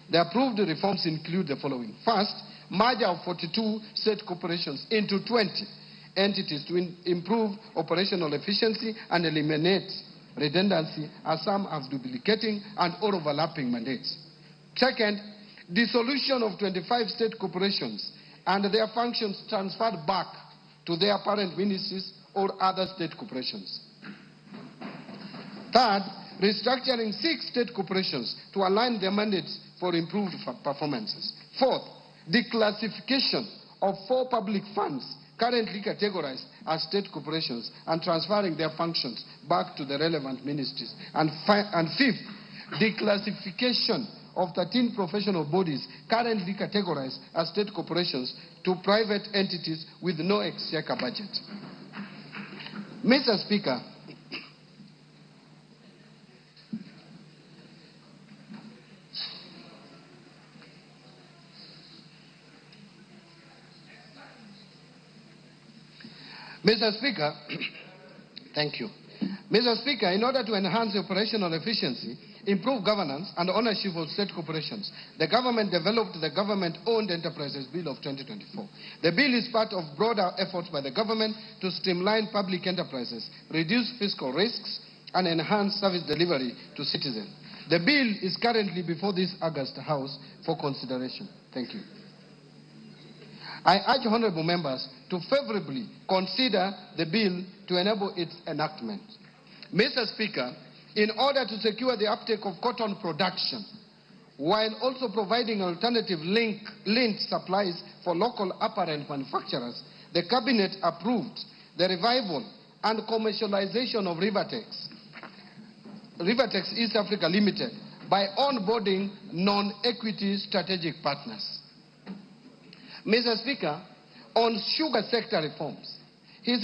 The approved reforms include the following. First, merger of 42 state corporations into 20 entities to improve operational efficiency and eliminate redundancy, as some have duplicating and overlapping mandates. Second, dissolution of 25 state corporations and their functions transferred back to their parent ministries or other state corporations. Third, restructuring 6 state corporations to align their mandates for improved performances. Fourth, declassification of 4 public funds currently categorized as state corporations and transferring their functions back to the relevant ministries. And fifth, declassification of 13 professional bodies currently categorized as state corporations to private entities with no exchequer budget. Mr. Speaker, thank you. Mr. Speaker, in order to enhance operational efficiency, improve governance and ownership of state corporations, the government developed the Government-Owned Enterprises Bill of 2024. The bill is part of broader efforts by the government to streamline public enterprises, reduce fiscal risks, and enhance service delivery to citizens. The bill is currently before this August House for consideration. Thank you. I urge honorable members to favorably consider the bill to enable its enactment. Mr. Speaker, in order to secure the uptake of cotton production, while also providing alternative linked supplies for local apparel manufacturers, the Cabinet approved the revival and commercialization of Rivertex East Africa Limited by onboarding non-equity strategic partners. Mr. Speaker, on sugar sector reforms, His